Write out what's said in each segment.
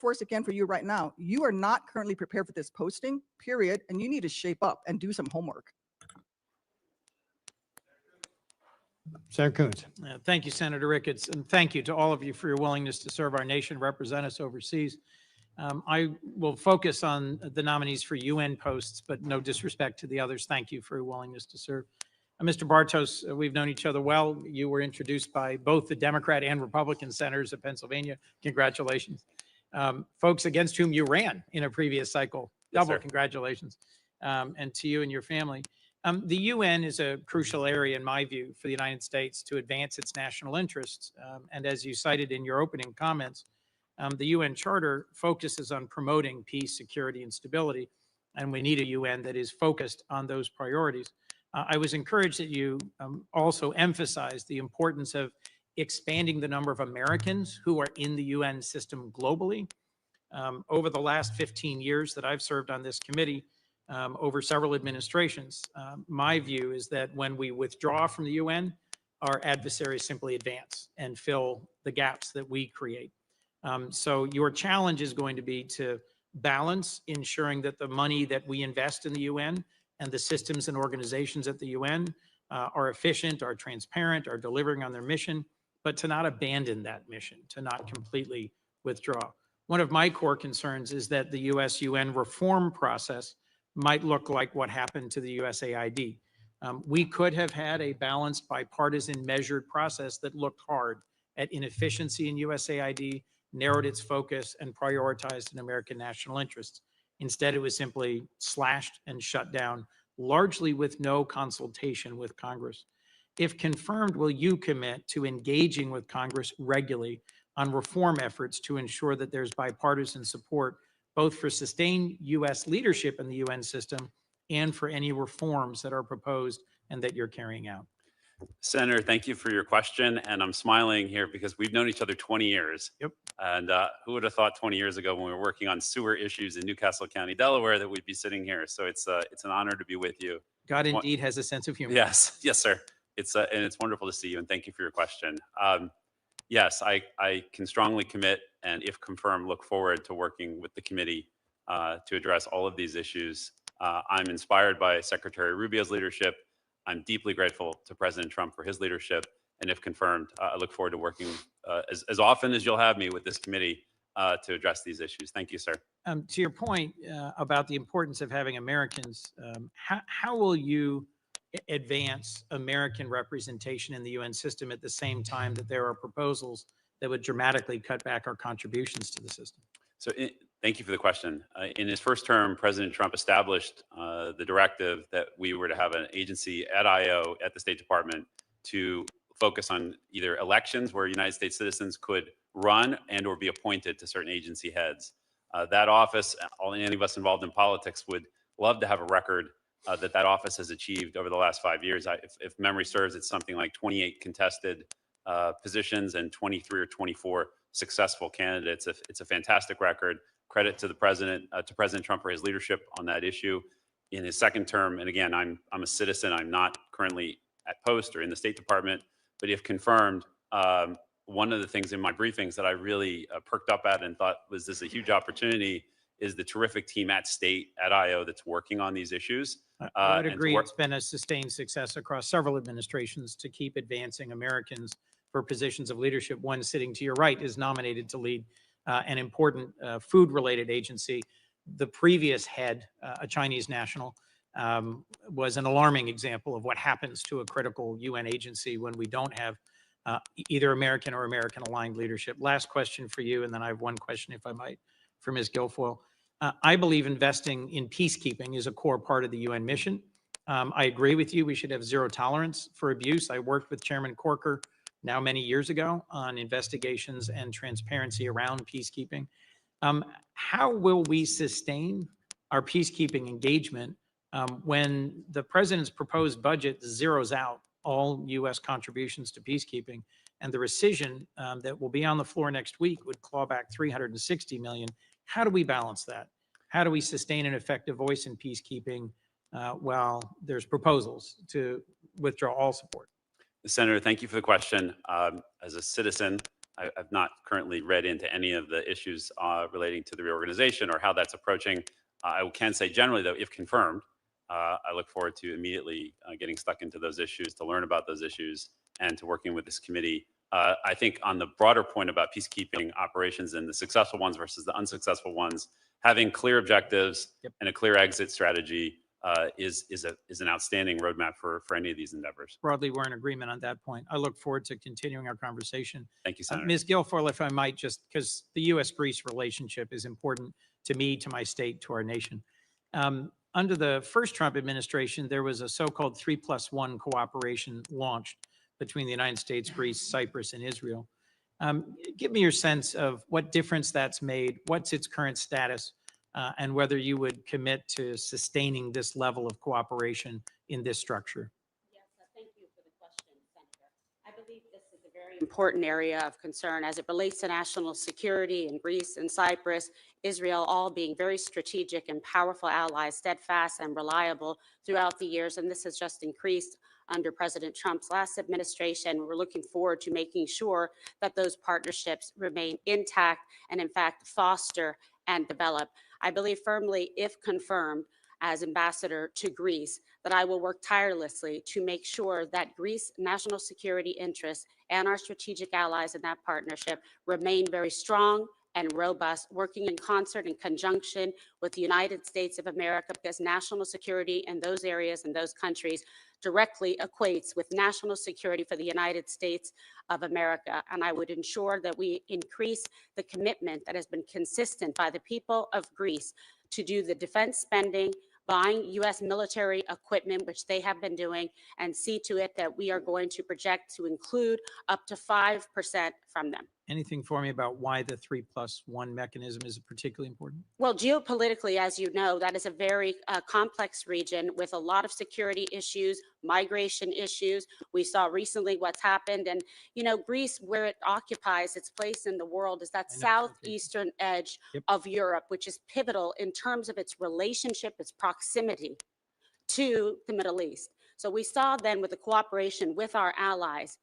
reinforce again for you right now, you are not currently prepared for this posting, period, and you need to shape up and do some homework. Senator Coons. Thank you, Senator Ricketts, and thank you to all of you for your willingness to serve our nation, represent us overseas. I will focus on the nominees for UN posts, but no disrespect to the others. Thank you for your willingness to serve. Mr. Bartos, we've known each other well. You were introduced by both the Democrat and Republican senators of Pennsylvania. Congratulations. Folks against whom you ran in a previous cycle, double congratulations. And to you and your family. The UN is a crucial area, in my view, for the United States to advance its national interests. And as you cited in your opening comments, the UN Charter focuses on promoting peace, security, and stability, and we need a UN that is focused on those priorities. I was encouraged that you also emphasized the importance of expanding the number of Americans who are in the UN system globally. Over the last 15 years that I've served on this committee, over several administrations, my view is that when we withdraw from the UN, our adversaries simply advance and fill the gaps that we create. So your challenge is going to be to balance ensuring that the money that we invest in the UN and the systems and organizations at the UN are efficient, are transparent, are delivering on their mission, but to not abandon that mission, to not completely withdraw. One of my core concerns is that the US-UN reform process might look like what happened to the USAID. We could have had a balanced, bipartisan, measured process that looked hard at inefficiency in USAID, narrowed its focus, and prioritized an American national interests. Instead, it was simply slashed and shut down, largely with no consultation with Congress. If confirmed, will you commit to engaging with Congress regularly on reform efforts to ensure that there's bipartisan support, both for sustained U.S. leadership in the UN system and for any reforms that are proposed and that you're carrying out? Senator, thank you for your question. And I'm smiling here because we've known each other 20 years. Yep. And who would have thought 20 years ago when we were working on sewer issues in Newcastle County, Delaware, that we'd be sitting here. So it's an honor to be with you. God indeed has a sense of humor. Yes, yes, sir. And it's wonderful to see you. And thank you for your question. Yes, I can strongly commit, and if confirmed, look forward to working with the committee to address all of these issues. I'm inspired by Secretary Rubio's leadership. I'm deeply grateful to President Trump for his leadership. And if confirmed, I look forward to working as often as you'll have me with this committee to address these issues. Thank you, sir. To your point about the importance of having Americans, how will you advance American representation in the UN system at the same time that there are proposals that would dramatically cut back our contributions to the system? So thank you for the question. In his first term, President Trump established the directive that we were to have an agency at IO at the State Department to focus on either elections where United States citizens could run and or be appointed to certain agency heads. That office, any of us involved in politics would love to have a record that office has achieved over the last 5 years. If memory serves, it's something like 28 contested positions and 23 or 24 successful candidates. It's a fantastic record. Credit to the president, to President Trump for his leadership on that issue in his second term. And again, I'm a citizen. I'm not currently at post or in the State Department, but if confirmed, one of the things in my briefings that I really perked up at and thought was this a huge opportunity is the terrific team at State, at IO, that's working on these issues. I would agree. It's been a sustained success across several administrations to keep advancing Americans for positions of leadership. One sitting to your right is nominated to lead an important food-related agency. The previous head, a Chinese national, was an alarming example of what happens to a critical UN agency when we don't have either American or American-aligned leadership. Last question for you, and then I have one question, if I might, for Ms. Guilfoyle. I believe investing in peacekeeping is a core part of the UN mission. I agree with you. We should have zero tolerance for abuse. I worked with Chairman Corker now many years ago on investigations and transparency around peacekeeping. How will we sustain our peacekeeping engagement when the president's proposed budget zeroes out all U.S. contributions to peacekeeping, and the rescission that will be on the floor next week would claw back $360 million? How do we balance that? How do we sustain an effective voice in peacekeeping while there's proposals to withdraw all support? Senator, thank you for the question. As a citizen, I've not currently read into any of the issues relating to the reorganization or how that's approaching. I can say generally, though, if confirmed, I look forward to immediately getting stuck into those issues, to learn about those issues, and to working with this committee. I think on the broader point about peacekeeping operations and the successful ones versus the unsuccessful ones, having clear objectives and a clear exit strategy is an outstanding roadmap for any of these endeavors. Broadly, we're in agreement on that point. I look forward to continuing our conversation. Thank you, Senator. Ms. Guilfoyle, if I might, just because the U.S.-Greece relationship is important to me, to my state, to our nation. Under the first Trump administration, there was a so-called 3+1 cooperation launched between the United States, Greece, Cyprus, and Israel. Give me your sense of what difference that's made, what's its current status, and whether you would commit to sustaining this level of cooperation in this structure. Yes, thank you for the question, Senator. I believe this is a very important area of concern as it relates to national security in Greece and Cyprus, Israel, all being very strategic and powerful allies, steadfast and reliable throughout the years. And this has just increased under President Trump's last administration. We're looking forward to making sure that those partnerships remain intact and, in fact, foster and develop. I believe firmly, if confirmed as ambassador to Greece, that I will work tirelessly to make sure that Greece's national security interests and our strategic allies in that partnership remain very strong and robust, working in concert and conjunction with the United States of America, because national security in those areas and those countries directly equates with national security for the United States of America. And I would ensure that we increase the commitment that has been consistent by the people of Greece to do the defense spending, buying U.S. military equipment, which they have been doing, and see to it that we are going to project to include up to 5% from them. Anything for me about why the 3+1 mechanism is particularly important? Well, geopolitically, as you know, that is a very complex region with a lot of security issues, migration issues. We saw recently what's happened. And, you know, Greece, where it occupies its place in the world, is that southeastern edge of Europe, which is pivotal in terms of its relationship, its proximity to the Middle East. So we saw then with the cooperation with our allies,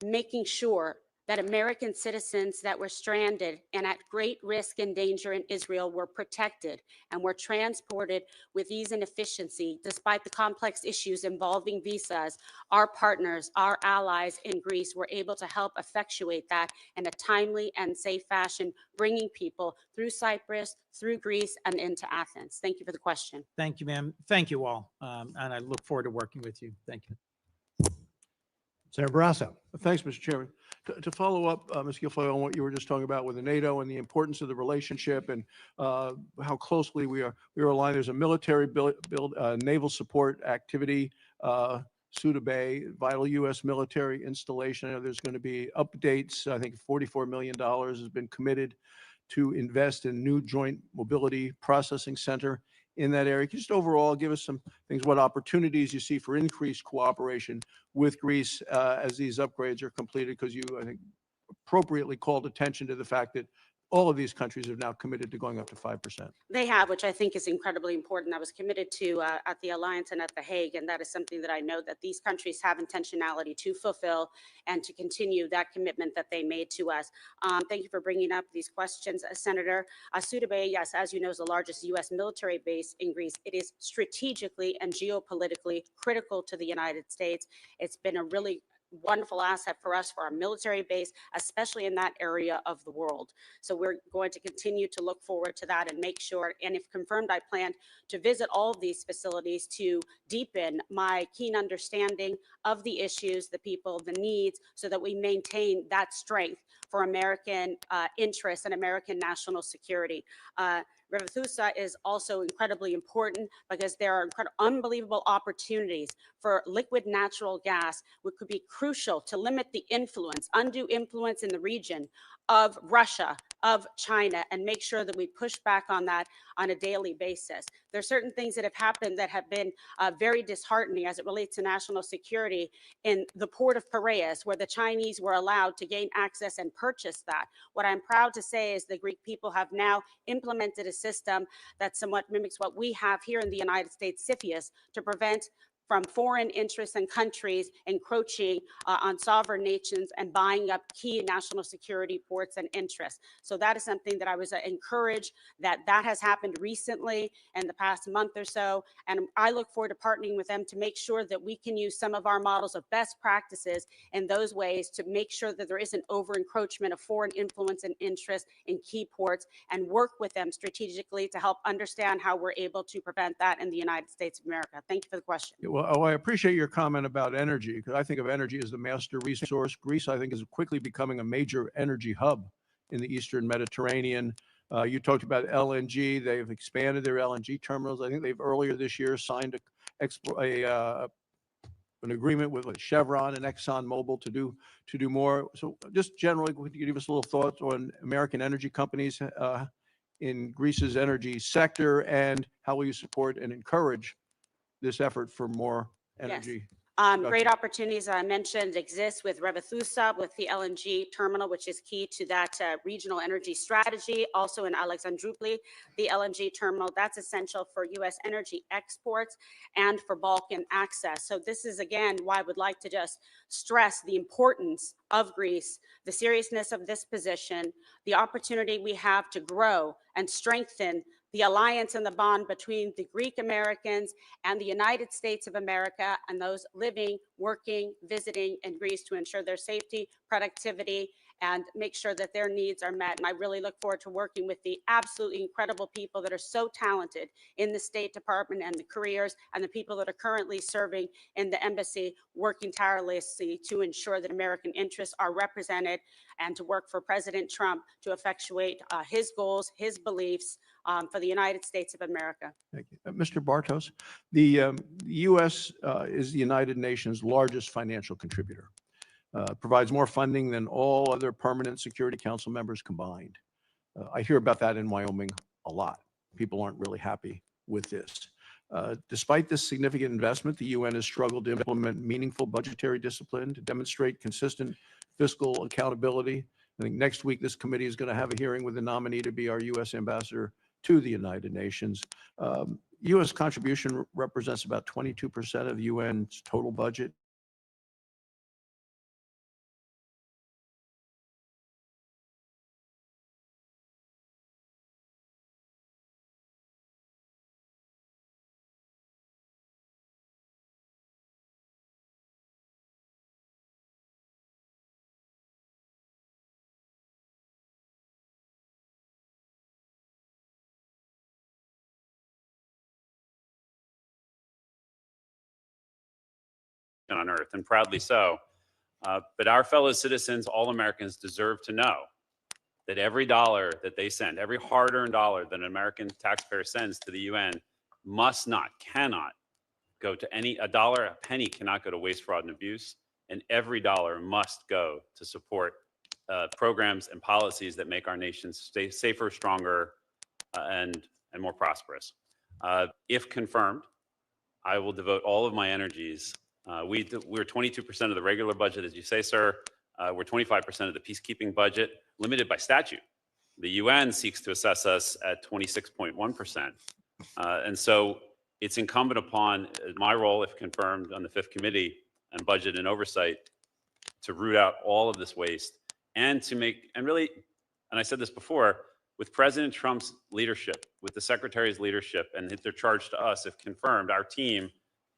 making sure that American citizens that were stranded and at great risk and danger in Israel were protected and were transported with ease and efficiency, despite the complex issues involving visas. Our partners, our allies in Greece were able to help effectuate that in a timely and safe fashion, bringing people through Cyprus, through Greece, and into Athens. Thank you for the question. Thank you, ma'am. Thank you all. And I look forward to working with you. Thank you. Senator Barrasso. Thanks, Mr. Chairman. To follow up, Ms. Guilfoyle, on what you were just talking about with the NATO and the importance of the relationship and how closely we are aligned. There's a military naval support activity, Suda Bay, vital U.S. military installation. I know there's going to be updates. I think $44 million has been committed to invest in new joint mobility processing center in that area. Can you just overall give us some things, what opportunities you see for increased cooperation with Greece as these upgrades are completed? Because you, I think, appropriately called attention to the fact that all of these countries have now committed to going up to 5%. They have, which I think is incredibly important. I was committed to at the Alliance and at The Hague, and that is something that I know that these countries have intentionality to fulfill and to continue that commitment that they made to us. Thank you for bringing up these questions, Senator. Suda Bay, yes, as you know, is the largest U.S. military base in Greece. It is strategically and geopolitically critical to the United States. It's been a really wonderful asset for us, for our military base, especially in that area of the world. So we're going to continue to look forward to that and make sure, and if confirmed, I plan to visit all of these facilities to deepen my keen understanding of the issues, the people, the needs, so that we maintain that strength for American interests and American national security. Ravathusa is also incredibly important because there are unbelievable opportunities for liquid natural gas, which could be crucial to limit the influence, undue influence in the region of Russia, of China, and make sure that we push back on that on a daily basis. There are certain things that have happened that have been very disheartening as it relates to national security in the port of Piraeus, where the Chinese were allowed to gain access and purchase that. What I'm proud to say is the Greek people have now implemented a system that somewhat mimics what we have here in the United States, CFIUS, to prevent from foreign interests and countries encroaching on sovereign nations and buying up key national security ports and interests. So that is something that I was encouraged that has happened recently in the past month or so. And I look forward to partnering with them to make sure that we can use some of our models of best practices in those ways to make sure that there isn't over encroachment of foreign influence and interest in key ports, and work with them strategically to help understand how we're able to prevent that in the United States of America. Thank you for the question. Well, I appreciate your comment about energy, because I think of energy as the master resource. Greece, I think, is quickly becoming a major energy hub in the Eastern Mediterranean. You talked about LNG. They've expanded their LNG terminals. I think they've earlier this year signed an agreement with Chevron and ExxonMobil to do more. So just generally, could you give us a little thoughts on American energy companies in Greece's energy sector, and how will you support and encourage this effort for more energy? Great opportunities I mentioned exist with Revithousa, with the LNG terminal, which is key to that regional energy strategy. Also in Alexandroupoli, the LNG terminal, that's essential for U.S. energy exports and for Balkan access. So this is, again, why I would like to just stress the importance of Greece, the seriousness of this position, the opportunity we have to grow and strengthen the alliance and the bond between the Greek Americans and the United States of America, and those living, working, visiting in Greece, to ensure their safety, productivity, and make sure that their needs are met. And I really look forward to working with the absolutely incredible people that are so talented in the State Department and the careers, and the people that are currently serving in the embassy, working tirelessly to ensure that American interests are represented, and to work for President Trump to effectuate his goals, his beliefs, for the United States of America. Thank you. Mr. Bartos, the U.S. Is the United Nations' largest financial contributor. Provides more funding than all other permanent Security Council members combined. I hear about that in Wyoming a lot. People aren't really happy with this. Despite this significant investment, the UN has struggled to implement meaningful budgetary discipline to demonstrate consistent fiscal accountability. I think next week this committee is going to have a hearing with the nominee to be our U.S. ambassador to the United Nations. U.S. contribution represents about 22% of the UN's total budget. On earth, and proudly so. But our fellow citizens, all Americans, deserve to know that every dollar that they send, every hard-earned dollar that an American taxpayer sends to the UN must not, cannot go to a penny cannot go to waste, fraud, and abuse, and every dollar must go to support programs and policies that make our nations stay safer, stronger, and more prosperous. If confirmed, I will devote all of my energies. We're 22% of the regular budget, as you say, sir. We're 25% of the peacekeeping budget, limited by statute. The UN seeks to assess us at 26.1%. And so it's incumbent upon my role, if confirmed, on the Fifth Committee on Budget and Oversight, to root out all of this waste, and to make, and really, and I said this before, with President Trump's leadership, with the Secretary's leadership, and their charge to us, if confirmed, our team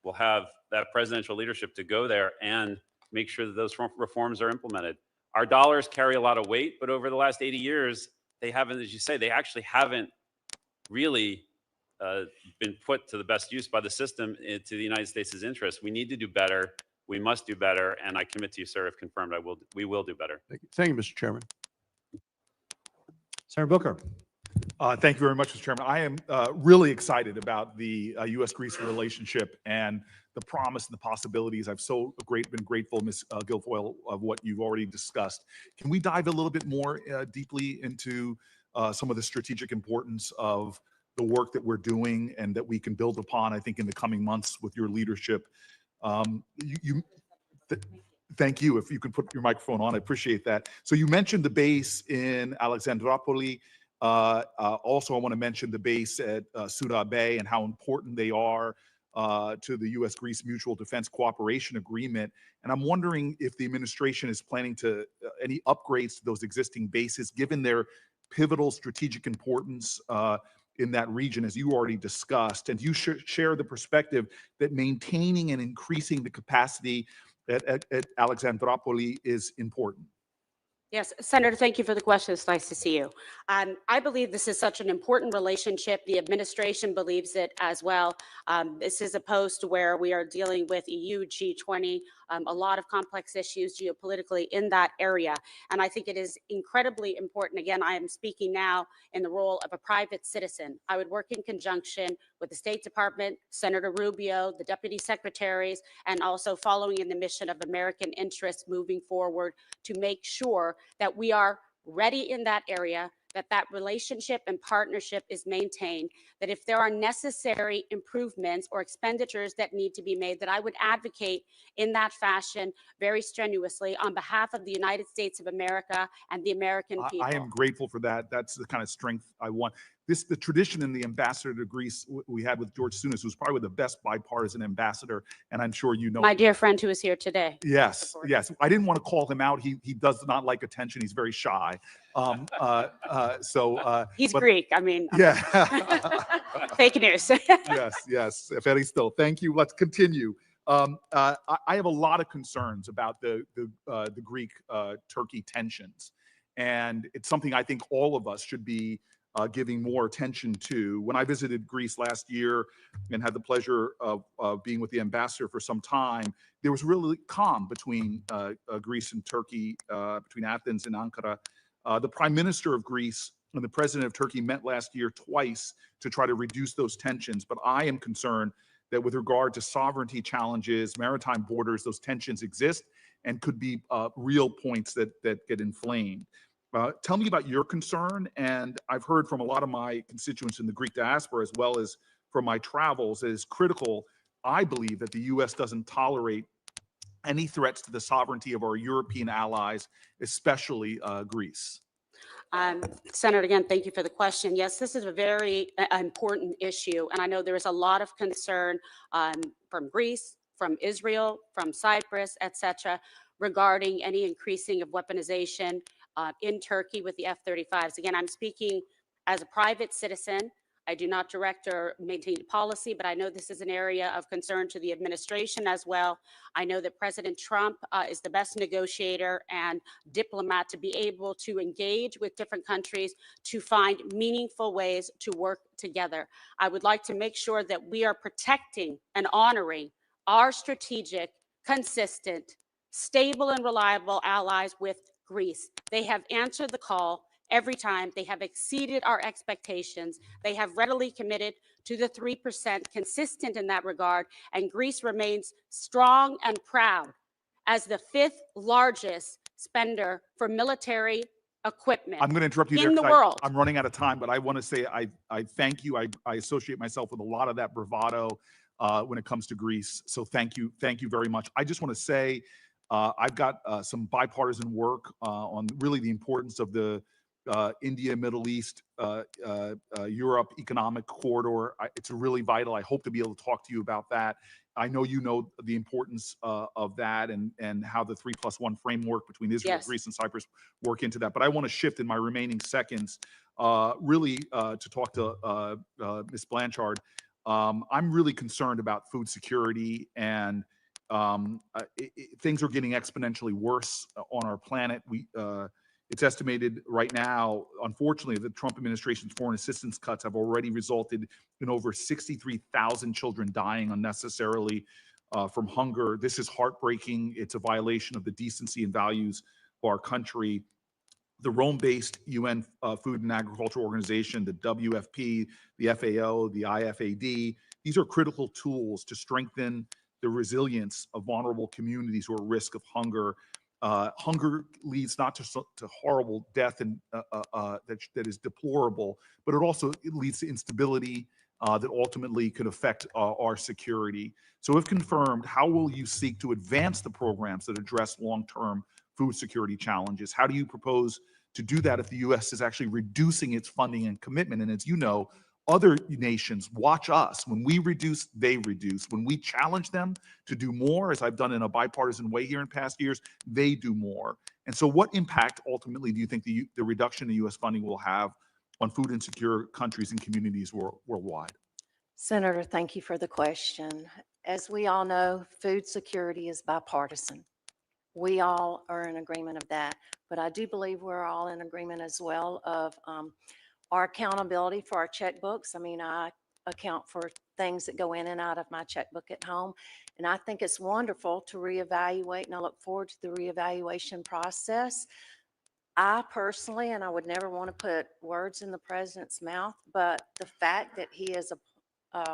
will have that presidential leadership to go there and make sure that those reforms are implemented. Our dollars carry a lot of weight, but over the last 80 years, they haven't, as you say, they actually haven't really been put to the best use by the system to the United States' interest. We need to do better. We must do better. And I commit to you, sir, if confirmed, we will do better. Thank you, Mr. Chairman. Senator Booker. Thank you very much, Mr. Chairman. I am really excited about the U.S.-Greece relationship and the promise and the possibilities. I've been grateful, Ms. Guilfoyle, of what you've already discussed. Can we dive a little bit more deeply into some of the strategic importance of the work that we're doing and that we can build upon, I think, in the coming months with your leadership? Thank you. If you could put your microphone on, I appreciate that. So you mentioned the base in Alexandroupoli. Also, I want to mention the base at Suda Bay and how important they are to the U.S.-Greece Mutual Defense Cooperation Agreement. And I'm wondering if the administration is planning to any upgrades to those existing bases, given their pivotal strategic importance in that region, as you already discussed. And you share the perspective that maintaining and increasing the capacity at Alexandropoli is important. Yes, Senator, thank you for the question. It's nice to see you. I believe this is such an important relationship. The administration believes it as well. This is a post where we are dealing with EU, G20, a lot of complex issues geopolitically in that area. And I think it is incredibly important. Again, I am speaking now in the role of a private citizen. I would work in conjunction with the State Department, Senator Rubio, the deputy secretaries, and also following in the mission of American interests moving forward to make sure that we are ready in that area, that that relationship and partnership is maintained, that if there are necessary improvements or expenditures that need to be made, that I would advocate in that fashion very strenuously on behalf of the United States of America and the American people. I am grateful for that. That's the kind of strength I want. The tradition in the ambassador to Greece we had with George Souness was probably the best bipartisan ambassador, and I'm sure you know. My dear friend who is here today. Yes, yes. I didn't want to call him out. He does not like attention. He's very shy. He's but, Greek. I mean, yeah. fake news. Yes. Feristo, thank you. Let's continue. I have a lot of concerns about the Greek-Turkey tensions, and it's something I think all of us should be giving more attention to. When I visited Greece last year and had the pleasure of being with the ambassador for some time, there was really calm between Greece and Turkey, between Athens and Ankara. The Prime Minister of Greece and the President of Turkey met last year twice to try to reduce those tensions, but I am concerned that with regard to sovereignty challenges, maritime borders, those tensions exist and could be real points that get inflamed. Tell me about your concern, and I've heard from a lot of my constituents in the Greek diaspora, as well as from my travels, it is critical, I believe, that the U.S. doesn't tolerate any threats to the sovereignty of our European allies, especially Greece. Senator, again, thank you for the question. Yes, this is a very important issue, and I know there is a lot of concern from Greece, from Israel, from Cyprus, etc., regarding any increasing of weaponization in Turkey with the F-35s. Again, I'm speaking as a private citizen. I do not direct or maintain policy, but I know this is an area of concern to the administration as well. I know that President Trump is the best negotiator and diplomat to be able to engage with different countries to find meaningful ways to work together. I would like to make sure that we are protecting and honoring our strategic, consistent, stable, and reliable allies with Greece. They have answered the call every time. They have exceeded our expectations. They have readily committed to the 3%, consistent in that regard, and Greece remains strong and proud as the 5th largest spender for military equipment. I'm going to interrupt you there in the because world. I'm running out of time, but I want to say I thank you. I associate myself with a lot of that bravado when it comes to Greece. So thank you very much. I just want to say I've got some bipartisan work on really the importance of the India, Middle East, Europe economic corridor. It's really vital. I hope to be able to talk to you about that. I know you know the importance of that and how the 3+1 framework between Israel, Yes. Greece, and Cyprus work into that. But I want to shift in my remaining seconds really to talk to Ms. Blanchard. I'm really concerned about food security, and things are getting exponentially worse on our planet. It's estimated right now, unfortunately, the Trump administration's foreign assistance cuts have already resulted in over 63,000 children dying unnecessarily from hunger. This is heartbreaking. It's a violation of the decency and values of our country. The Rome-based UN Food and Agriculture Organization, the WFP, the FAO, the IFAD, these are critical tools to strengthen the resilience of vulnerable communities who are at risk of hunger. Hunger leads not to horrible death and that is deplorable, but it leads to instability that ultimately could affect our security. So if confirmed, how will you seek to advance the programs that address long-term food security challenges? How do you propose to do that if the U.S. is actually reducing its funding and commitment? And as you know, other nations watch us. When we reduce, they reduce. When we challenge them to do more, as I've done in a bipartisan way here in past years, they do more. And so what impact ultimately do you think the reduction in U.S. funding will have on food insecure countries and communities worldwide? Senator, thank you for the question. As we all know, food security is bipartisan. We all are in agreement of that, but I do believe we're all in agreement as well of our accountability for our checkbooks. I mean, I account for things that go in and out of my checkbook at home, and I think it's wonderful to reevaluate, and I look forward to the reevaluation process. I personally, and I would never want to put words in the president's mouth, but the fact that he has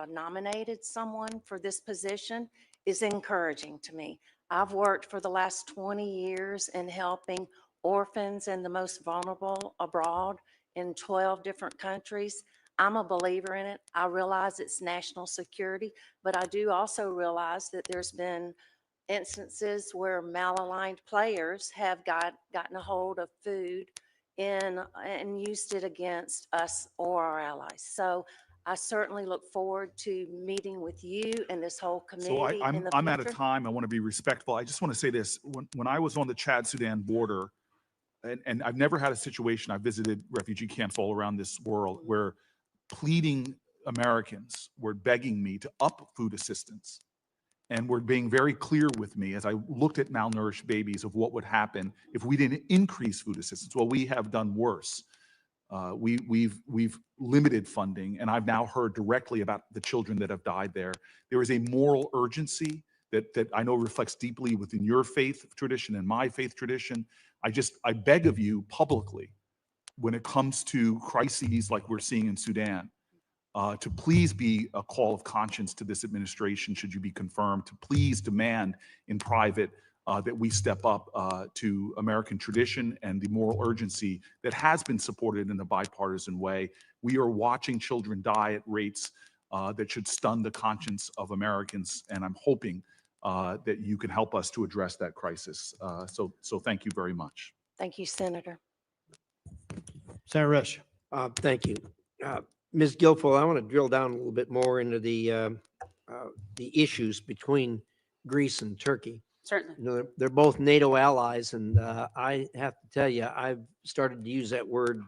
nominated someone for this position is encouraging to me. I've worked for the last 20 years in helping orphans and the most vulnerable abroad in 12 different countries. I'm a believer in it. I realize it's national security, but I do also realize that there's been instances where malaligned players have gotten a hold of food and used it against us or our allies. So I certainly look forward to meeting with you and this whole committee So in the I'm out of future. time. I want to be respectful. I just want to say this. When I was on the Chad-Sudan border, and I've never had a situation, I visited refugee camps all around this world, where pleading Americans were begging me to up food assistance, and were being very clear with me as I looked at malnourished babies of what would happen if we didn't increase food assistance. Well, we have done worse. We've limited funding, and I've now heard directly about the children that have died there. There is a moral urgency that I know reflects deeply within your faith tradition and my faith tradition. I beg of you publicly, when it comes to crises like we're seeing in Sudan, to please be a call of conscience to this administration, should you be confirmed, to please demand in private that we step up to American tradition and the moral urgency that has been supported in a bipartisan way. We are watching children die at rates that should stun the conscience of Americans, and I'm hoping that you can help us to address that crisis. So thank you very much. Thank you, Senator. Senator Risch. Thank you. Ms. Guilfoyle, I want to drill down a little bit more into the issues between Greece and Turkey. Certainly. You know, they're both NATO allies, and I have to tell you, I've started to use that word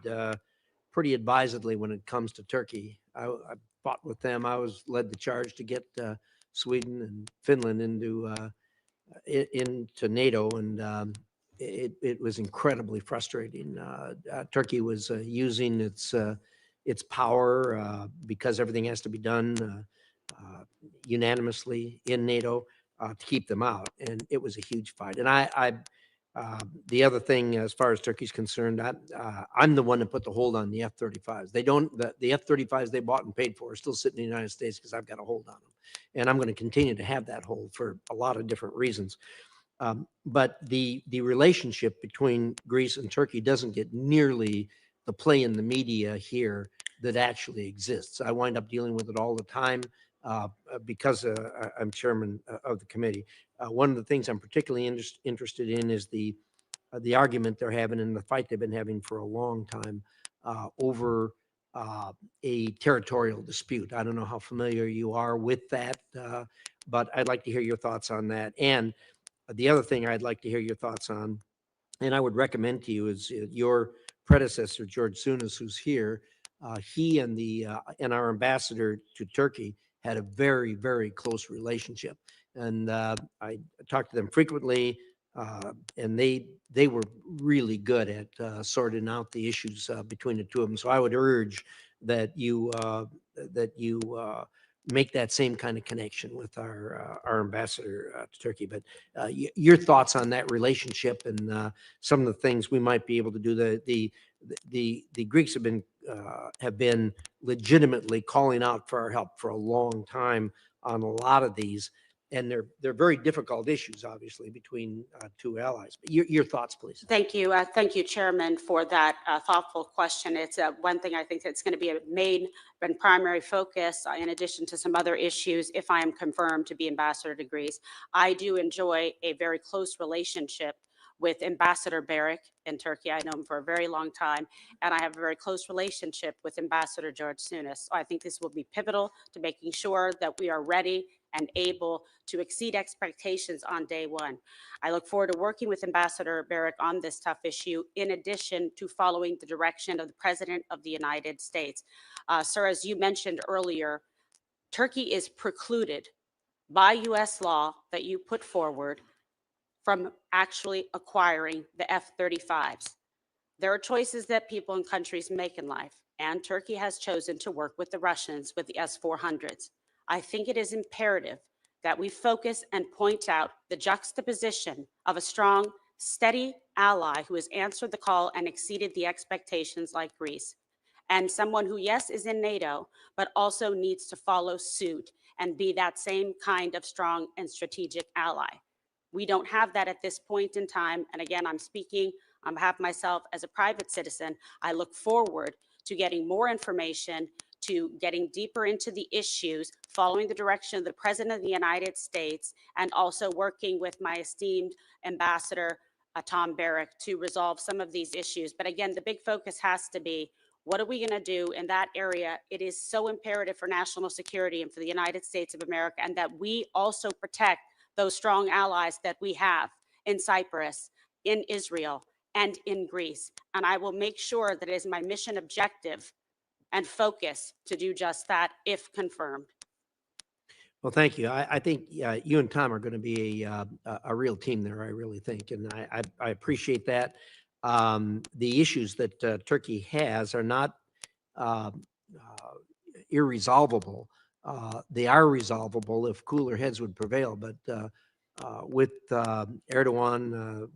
pretty advisedly when it comes to Turkey. I fought with them. I led the charge to get Sweden and Finland into NATO, and it was incredibly frustrating. Turkey was using its power because everything has to be done unanimously in NATO to keep them out, and it was a huge fight. And the other thing, as far as Turkey's concerned, I'm the one that put the hold on the F-35s. The F-35s they bought and paid for are still sitting in the United States because I've got a hold on them, and I'm going to continue to have that hold for a lot of different reasons. But the relationship between Greece and Turkey doesn't get nearly the play in the media here that actually exists. I wind up dealing with it all the time because I'm chairman of the committee. One of the things I'm particularly interested in is the argument they're having and the fight they've been having for a long time over a territorial dispute. I don't know how familiar you are with that, but I'd like to hear your thoughts on that. And the other thing I'd like to hear your thoughts on, and I would recommend to you, is your predecessor, George Souness, who's here. He and our ambassador to Turkey had a very, very close relationship. And I talked to them frequently, and they were really good at sorting out the issues between the two of them. So I would urge that you make that same kind of connection with our ambassador to Turkey. But your thoughts on that relationship and some of the things we might be able to do. The Greeks have been legitimately calling out for our help for a long time on a lot of these, and they're very difficult issues, obviously, between two allies. But your thoughts, please. Thank you. Thank you, Chairman, for that thoughtful question. It's one thing I think that's going to be a main and primary focus, in addition to some other issues, if I am confirmed to be ambassador to Greece. I do enjoy a very close relationship with Ambassador Barrick in Turkey. I know him for a very long time, and I have a very close relationship with Ambassador George Sunis. So I think this will be pivotal to making sure that we are ready and able to exceed expectations on day one. I look forward to working with Ambassador Barrick on this tough issue, in addition to following the direction of the President of the United States. Sir, as you mentioned earlier, Turkey is precluded by U.S. law that you put forward from actually acquiring the F-35s. There are choices that people and countries make in life, and Turkey has chosen to work with the Russians with the S-400s. I think it is imperative that we focus and point out the juxtaposition of a strong, steady ally who has answered the call and exceeded the expectations like Greece, and someone who, yes, is in NATO, but also needs to follow suit and be that same kind of strong and strategic ally. We don't have that at this point in time. And again, I'm speaking on behalf of myself as a private citizen. I look forward to getting more information, to getting deeper into the issues, following the direction of the President of the United States, and also working with my esteemed Ambassador Tom Barrick to resolve some of these issues. But again, the big focus has to be, what are we going to do in that area? It is so imperative for national security and for the United States of America, and that we also protect those strong allies that we have in Cyprus, in Israel, and in Greece. And I will make sure that it is my mission objective and focus to do just that if confirmed. Well, thank you. I think you and Tom are going to be a real team there, I really think. And I appreciate that. The issues that Turkey has are not irresolvable. They are resolvable if cooler heads would prevail. But with Erdogan,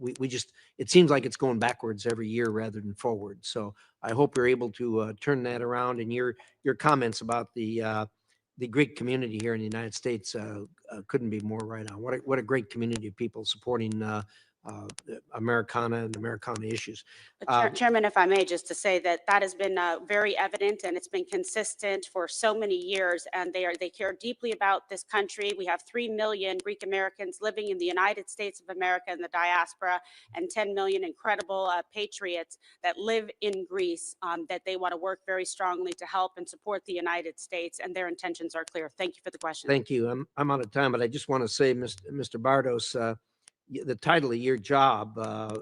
it seems like it's going backwards every year rather than forward. So I hope you're able to turn that around. And your comments about the Greek community here in the United States couldn't be more right on. What a great community of people supporting Americana and Americana issues. Chairman, if I may, just to say that that has been very evident, and it's been consistent for so many years, and they care deeply about this country. We have 3 million Greek Americans living in the United States of America and the diaspora, and 10 million incredible patriots that live in Greece, that they want to work very strongly to help and support the United States, and their intentions are clear. Thank you for the question. Thank you. I'm out of time, but I just want to say, Mr. Bardos, the title of your job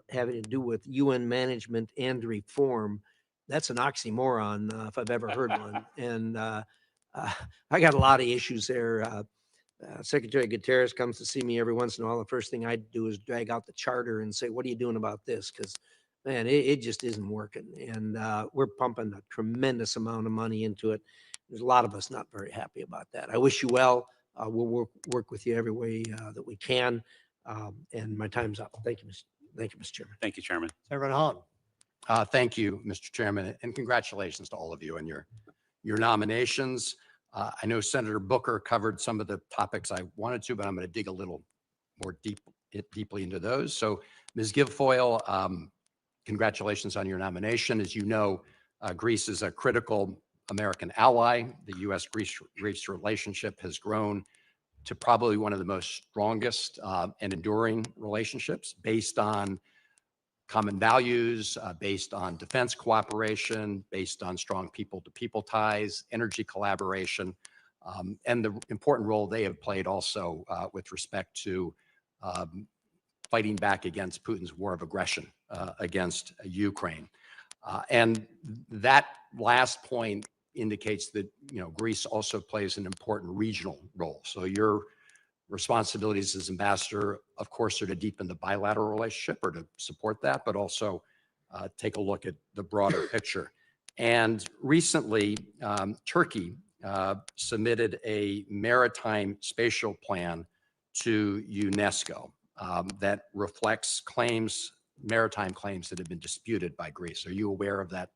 having to do with UN management and reform, that's an oxymoron if I've ever heard one. And I got a lot of issues there. Secretary Guterres comes to see me every once in a while. The first thing I do is drag out the charter and say, what are you doing about this? Because, man, it just isn't working. And we're pumping a tremendous amount of money into it. There's a lot of us not very happy about that. I wish you well. We'll work with you every way that we can. And my time's up. Thank you, Mr. Chairman. Thank you, Chairman. Senator Hahn. Thank you, Mr. Chairman, and congratulations to all of you and your nominations. I know Senator Booker covered some of the topics I wanted to, but I'm going to dig a little more deeply into those. So, Ms. Guilfoyle, congratulations on your nomination. As you know, Greece is a critical American ally. The U.S.-Greece relationship has grown to probably one of the most strongest and enduring relationships, based on common values, based on defense cooperation, based on strong people-to-people ties, energy collaboration, and the important role they have played also with respect to fighting back against Putin's war of aggression against Ukraine. And that last point indicates that, Greece also plays an important regional role. So your responsibilities as ambassador, of course, are to deepen the bilateral relationship or to support that, but also take a look at the broader picture. And recently, Turkey submitted a maritime spatial plan to UNESCO that reflects maritime claims that have been disputed by Greece. Are you aware of that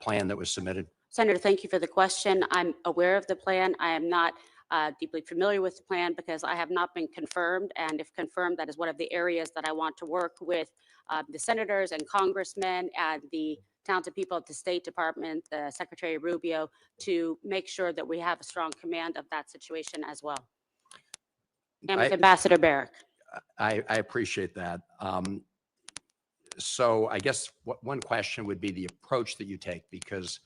plan that was submitted? Senator, thank you for the question. I'm aware of the plan. I am not deeply familiar with the plan because I have not been confirmed. And if confirmed, that is one of the areas that I want to work with the senators and congressmen and the talented people at the State Department, Secretary Rubio, to make sure that we have a strong command of that situation as well. And with Ambassador Barrick. I appreciate that. So I guess one question would be the approach that you take, because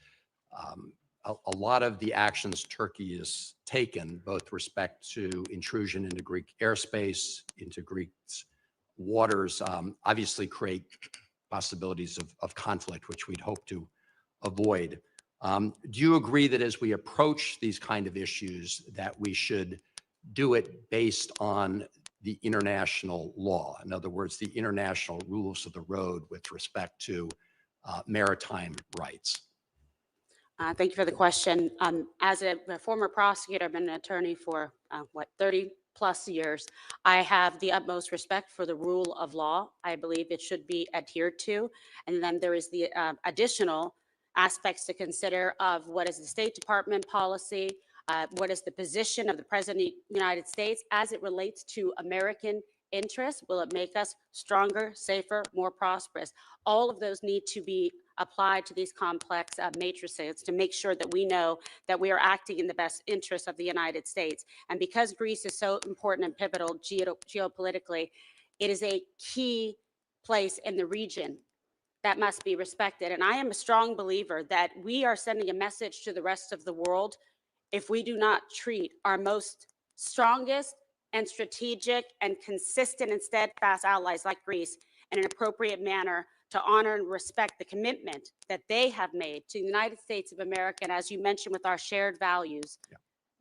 a lot of the actions Turkey has taken, both respect to intrusion into Greek airspace, into Greece waters, obviously create possibilities of conflict, which we'd hope to avoid. Do you agree that as we approach these kind of issues, that we should do it based on the international law? In other words, the international rules of the road with respect to maritime rights? Thank you for the question. As a former prosecutor, I've been an attorney for 30 plus years. I have the utmost respect for the rule of law. I believe it should be adhered to. And then there is the additional aspects to consider of what is the State Department policy, what is the position of the President of the United States as it relates to American interests. Will it make us stronger, safer, more prosperous? All of those need to be applied to these complex matrices to make sure that we know that we are acting in the best interest of the United States. And because Greece is so important and pivotal geopolitically, it is a key place in the region that must be respected. And I am a strong believer that we are sending a message to the rest of the world if we do not treat our most strongest and strategic and consistent and steadfast allies like Greece in an appropriate manner to honor and respect the commitment that they have made to the United States of America. And as you mentioned, with our shared values,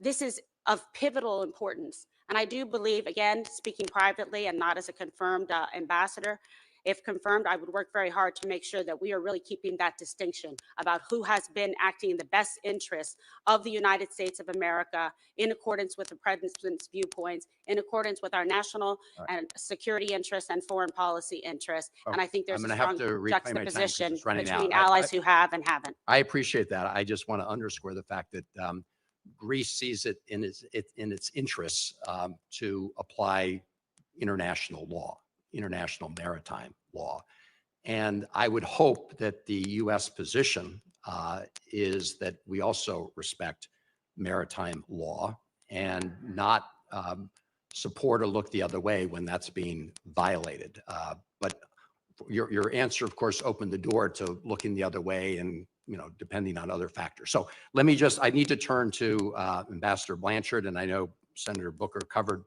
this is of pivotal importance. And I do believe, again, speaking privately and not as a confirmed ambassador, if confirmed, I would work very hard to make sure that we are really keeping that distinction about who has been acting in the best interest of the United States of America in accordance with the President's viewpoints, in accordance with our national and security interests and foreign policy interests. And I think there's I'm a going to have strong to reclaim my time 'cause juxtaposition it's running between out. allies who have and haven't. I appreciate that. I just want to underscore the fact that Greece sees it in its interests to apply international law, international maritime law. And I would hope that the U.S. position is that we also respect maritime law and not support or look the other way when that's being violated. But your answer, of course, opened the door to looking the other way and, depending on other factors. So I need to turn to Ambassador Blanchard, and I know Senator Booker covered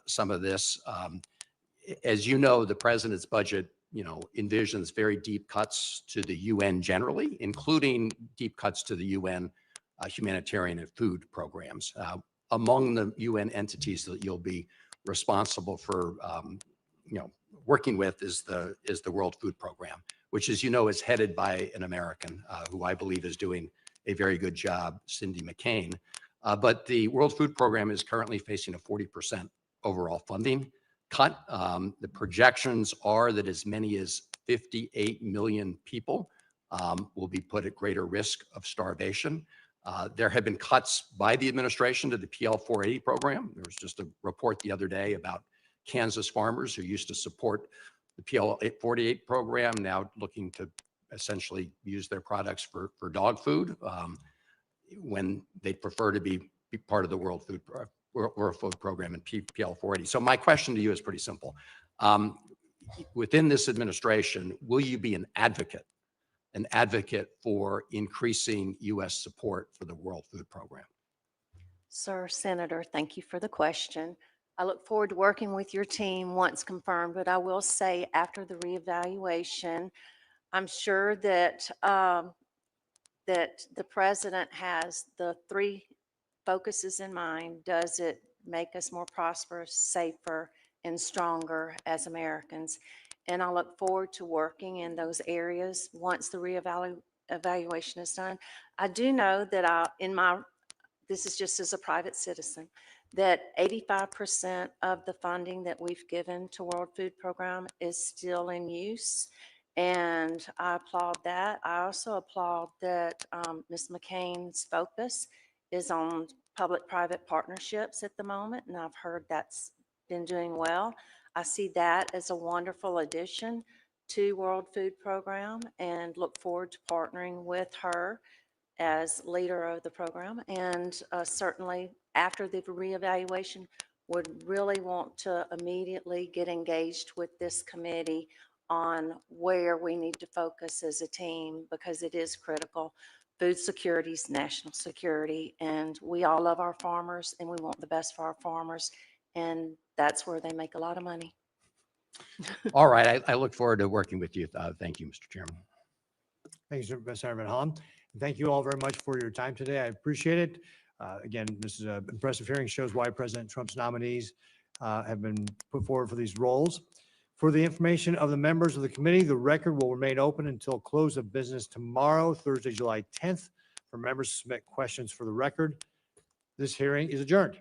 some of this. As you know, the president's budget, envisions very deep cuts to the UN generally, including deep cuts to the UN humanitarian and food programs. Among the UN entities that you'll be responsible for, working with is the World Food Program, which, as you know, is headed by an American who I believe is doing a very good job, Cindy McCain. But the World Food Program is currently facing a 40% overall funding cut. The projections are that as many as 58 million people will be put at greater risk of starvation. There have been cuts by the administration to the PL 480 program. There was just a report the other day about Kansas farmers who used to support the PL 488 program, now looking to essentially use their products for dog food when they'd prefer to be part of the World Food Program and PL 480. So my question to you is pretty simple. Within this administration, will you be an advocate for increasing U.S. support for the World Food Program? Sir, Senator, thank you for the question. I look forward to working with your team once confirmed, but I will say after the reevaluation, I'm sure that that the president has the three focuses in mind. Does it make us more prosperous, safer, and stronger as Americans? And I look forward to working in those areas once the reevaluation is done. I do know that this is just as a private citizen, that 85% of the funding that we've given to World Food Program is still in use. And I applaud that. I also applaud that Ms. McCain's focus is on public-private partnerships at the moment, and I've heard that's been doing well. I see that as a wonderful addition to World Food Program and look forward to partnering with her as leader of the program. And certainly after the reevaluation, would really want to immediately get engaged with this committee on where we need to focus as a team because it is critical. Food security is national security, and we all love our farmers and we want the best for our farmers. And that's where they make a lot of money. All right, I look forward to working with you. Thank you, Mr. Chairman. Thank you, Senator Van Hollen. And thank you all very much for your time today. I appreciate it. Again, this is an impressive hearing, shows why President Trump's nominees have been put forward for these roles. For the information of the members of the committee, the record will remain open until close of business tomorrow, Thursday, July 10th, for members to submit questions for the record. This hearing is adjourned.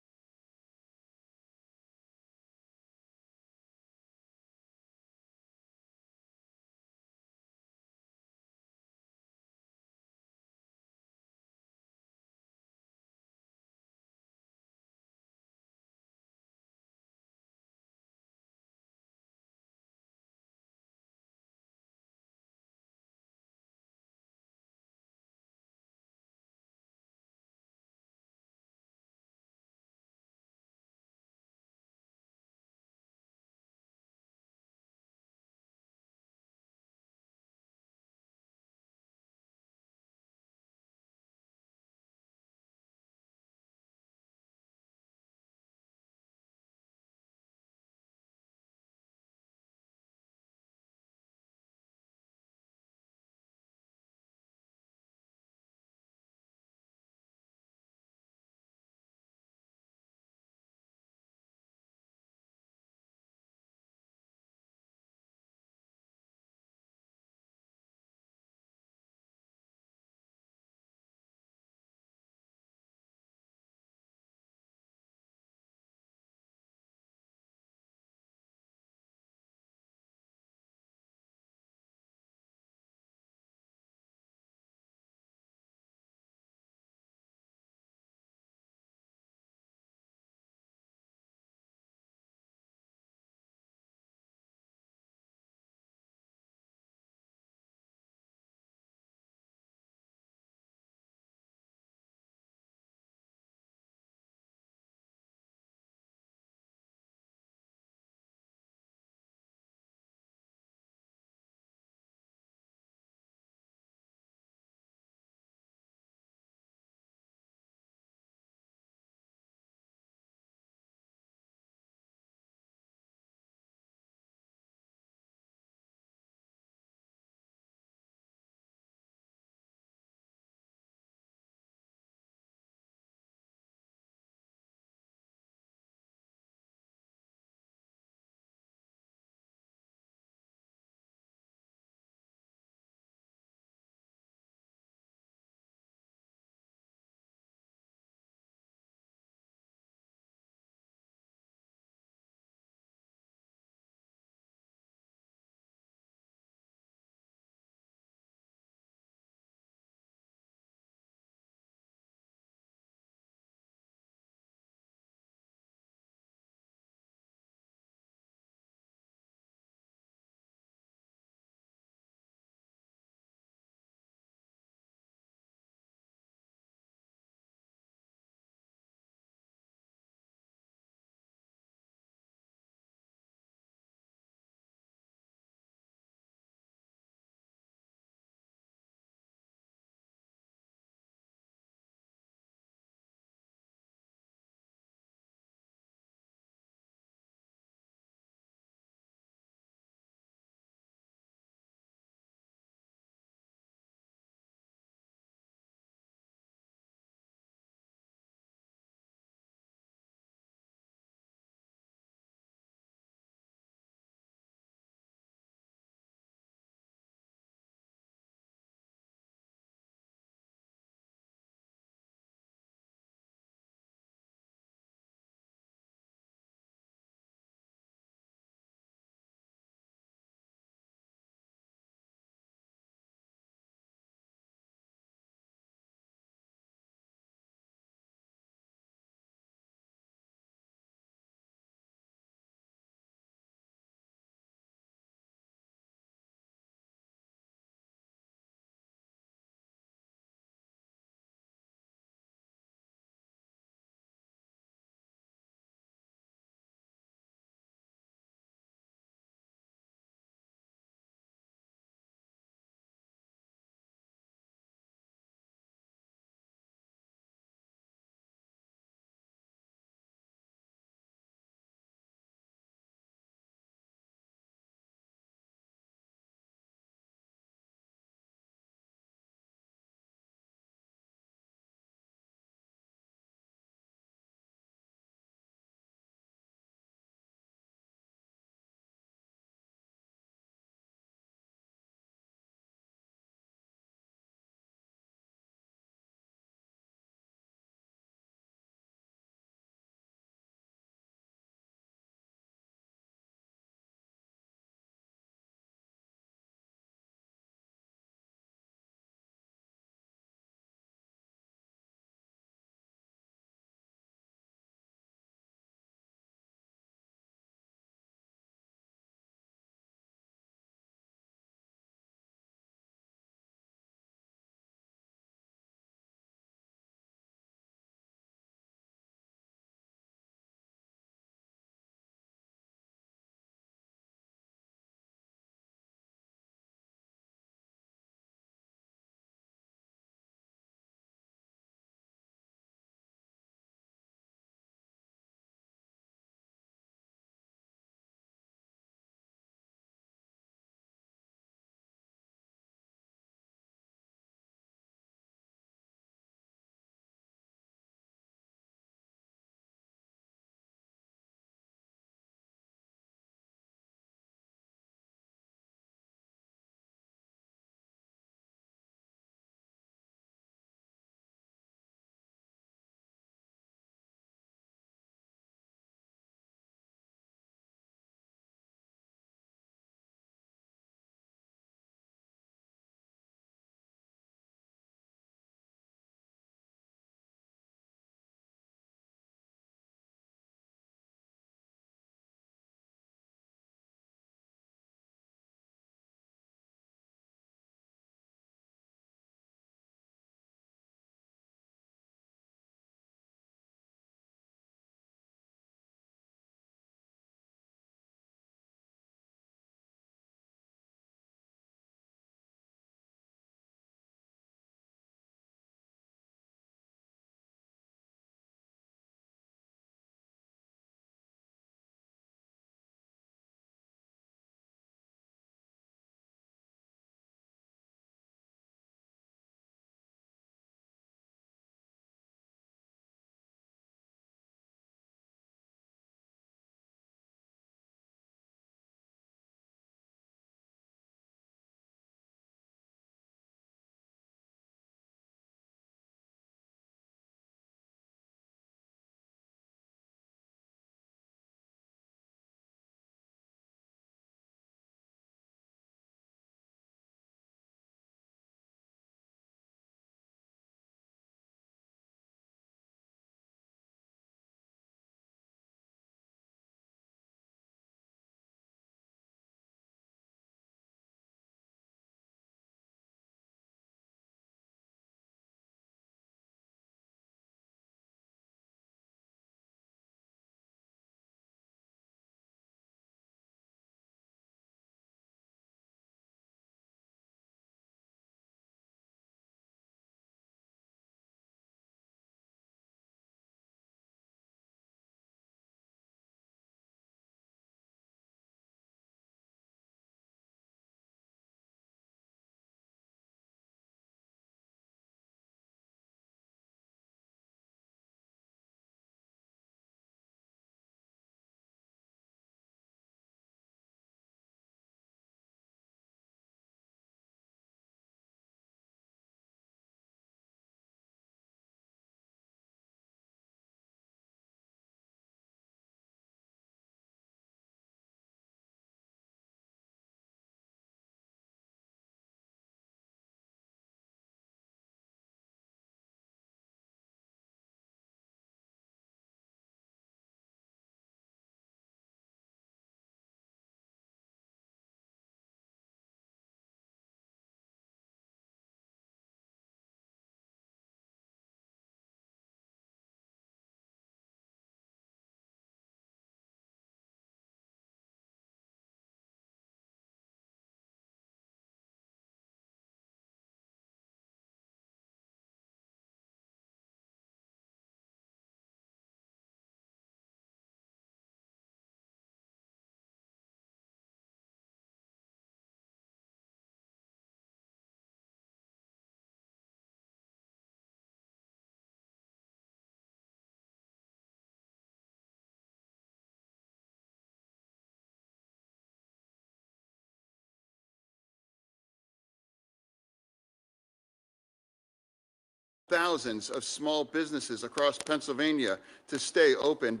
thousands of small businesses across Pennsylvania to stay open.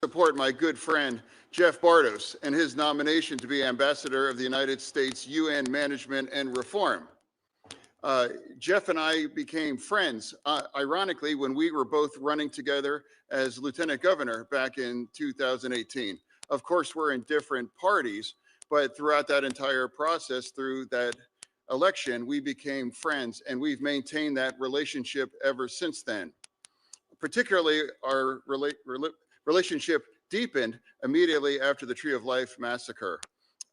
Support my good friend Jeff Bartos and his nomination to be Ambassador of the United States UN Management and Reform. Jeff and I became friends, ironically, when we were both running together as Lieutenant Governor back in 2018. Of course, we're in different parties, but throughout that entire process, through that election, we became friends, and we've maintained that relationship ever since then. Particularly, our relationship deepened immediately after the Tree of Life massacre.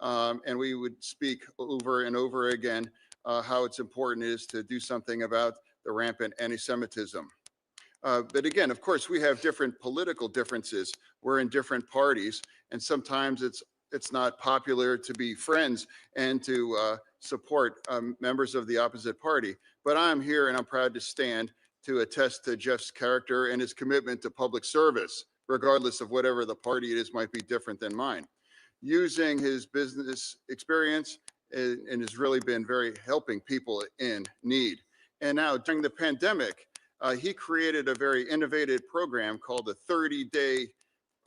And we would speak over and over again how it's important is to do something about the rampant anti-Semitism. But again, of course, we have different political differences. We're in different parties, and sometimes it's not popular to be friends and to support members of the opposite party. But I'm here and I'm proud to stand to attest to Jeff's character and his commitment to public service, regardless of whatever the party it is might be different than mine. Using his business experience and has really been very helping people in need. And now during the pandemic, he created a very innovative program called the 30-day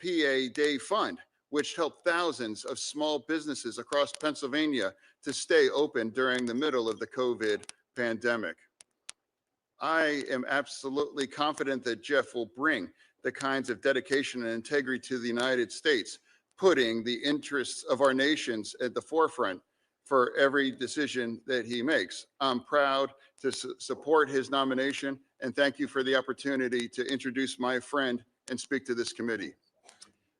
PA Day Fund, which helped thousands of small businesses across Pennsylvania to stay open during the middle of the COVID pandemic. I am absolutely confident that Jeff will bring the kinds of dedication and integrity to the United States, putting the interests of our nations at the forefront for every decision that he makes. I'm proud to support his nomination, and thank you for the opportunity to introduce my friend and speak to this committee.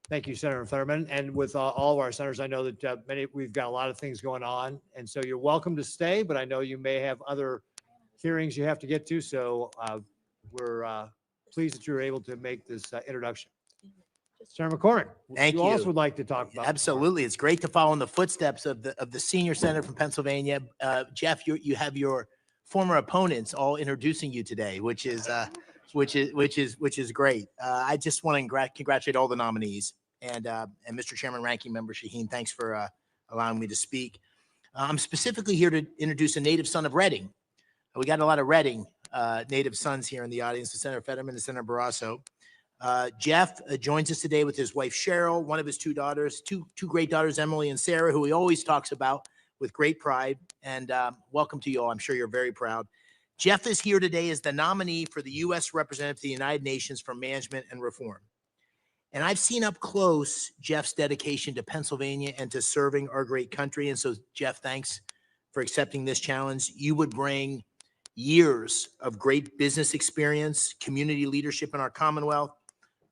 Thank you, Senator Thurman. And with all of our senators, I know that we've got a lot of things going on, and so you're welcome to stay, but I know you may have other hearings you have to get to, so we're pleased that you're able to make this introduction. Senator McCormick, Thank you. also would like to talk about. Absolutely. It's great to follow in the footsteps of the senior senator from Pennsylvania. Jeff, you have your former opponents all introducing you today, which is great. I just want to congratulate all the nominees and Mr. Chairman, Ranking Member Shaheen. Thanks for allowing me to speak. I'm specifically here to introduce a native son of Reading. We got a lot of Reading native sons here in the audience, Senator Fetterman and Senator Barrasso. Jeff joins us today with his wife, Cheryl, one of his two daughters, two great daughters, Emily and Sarah, who he always talks about with great pride. And welcome to you all. I'm sure you're very proud. Jeff is here today as the nominee for the U.S. representative to the United Nations for Management and Reform. And I've seen up close Jeff's dedication to Pennsylvania and to serving our great country. And so, Jeff, thanks for accepting this challenge. You would bring years of great business experience, community leadership in our Commonwealth,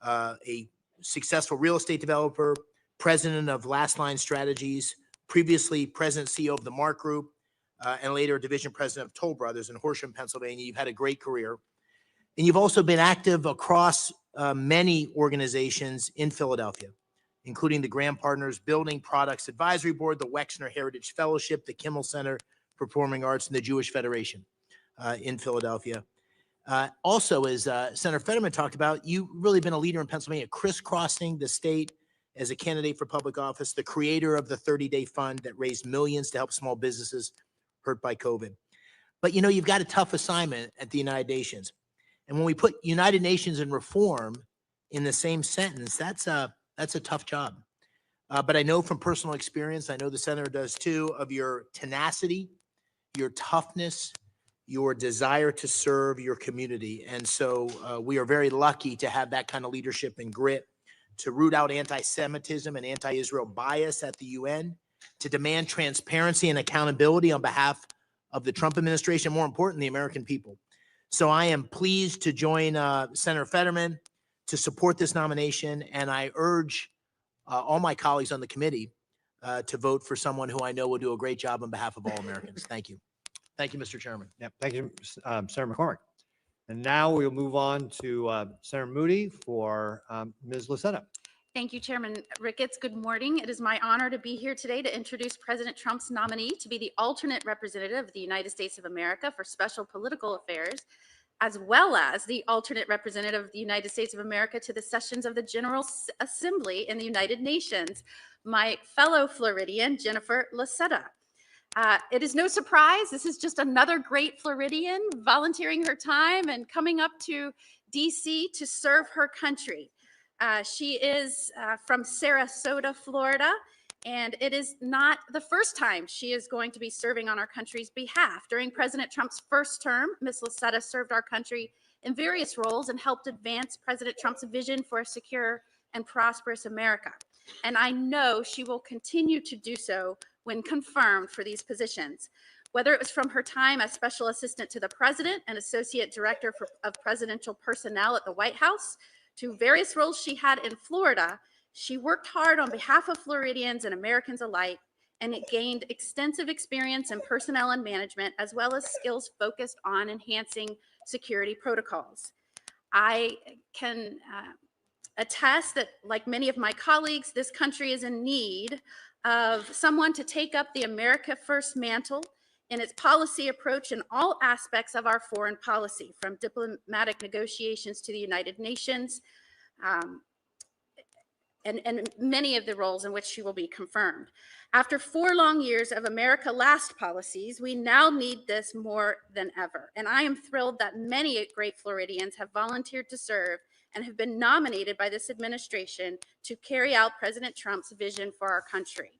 a successful real estate developer, president of Last Line Strategies, previously president CEO of the Mark Group, and later division president of Toll Brothers in Horsham, Pennsylvania. You've had a great career. And you've also been active across many organizations in Philadelphia, including the Graham Partners Building Products Advisory Board, the Wexner Heritage Fellowship, the Kimmel Center for Performing Arts, and the Jewish Federation in Philadelphia. Also, as Senator Fetterman talked about, you've really been a leader in Pennsylvania, crisscrossing the state as a candidate for public office, the creator of the 30-day fund that raised millions to help small businesses hurt by COVID. But you know, you've got a tough assignment at the United Nations. And when we put United Nations and reform in the same sentence, that's a tough job. But I know from personal experience, I know the senator does too, of your tenacity, your toughness, your desire to serve your community. And so we are very lucky to have that kind of leadership and grit to root out anti-Semitism and anti-Israel bias at the UN, to demand transparency and accountability on behalf of the Trump administration, more important, the American people. So I am pleased to join Senator Fetterman to support this nomination, and I urge all my colleagues on the committee to vote for someone who I know will do a great job on behalf of all Americans. Thank you. Thank you, Mr. Chairman. Yep. Thank you, Senator McCormick. And now we'll move on to Senator Moody for Ms. Lucetta. Thank you, Chairman Ricketts. Good morning. It is my honor to be here today to introduce President Trump's nominee to be the alternate representative of the United States of America for Special Political Affairs, as well as the alternate representative of the United States of America to the sessions of the General Assembly in the United Nations, my fellow Floridian, Jennifer Lucetta. It is no surprise. This is just another great Floridian volunteering her time and coming up to DC to serve her country. She is from Sarasota, Florida, and it is not the first time she is going to be serving on our country's behalf. During President Trump's first term, Ms. Lasetta served our country in various roles and helped advance President Trump's vision for a secure and prosperous America. And I know she will continue to do so when confirmed for these positions. Whether it was from her time as Special Assistant to the President and Associate Director of Presidential Personnel at the White House, to various roles she had in Florida, she worked hard on behalf of Floridians and Americans alike, and it gained extensive experience in personnel and management, as well as skills focused on enhancing security protocols. I can attest that, like many of my colleagues, this country is in need of someone to take up the America First mantle in its policy approach in all aspects of our foreign policy, from diplomatic negotiations to the United Nations, and many of the roles in which she will be confirmed. After 4 long years of America Last policies, we now need this more than ever. And I am thrilled that many great Floridians have volunteered to serve and have been nominated by this administration to carry out President Trump's vision for our country.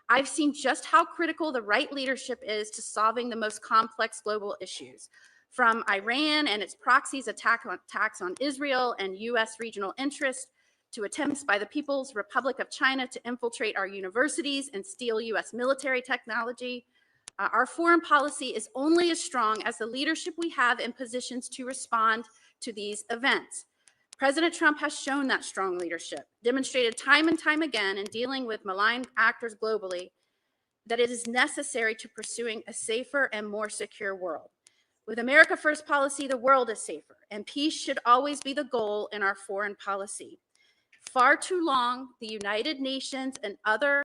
I've seen just how critical the right leadership is to solving the most complex global issues, from Iran and its proxies attacks on Israel and U.S. regional interests, to attempts by the People's Republic of China to infiltrate our universities and steal U.S. military technology. Our foreign policy is only as strong as the leadership we have in positions to respond to these events. President Trump has shown that strong leadership, demonstrated time and time again in dealing with malign actors globally, that it is necessary to pursuing a safer and more secure world. With America First policy, the world is safer, and peace should always be the goal in our foreign policy. Far too long, the United Nations and other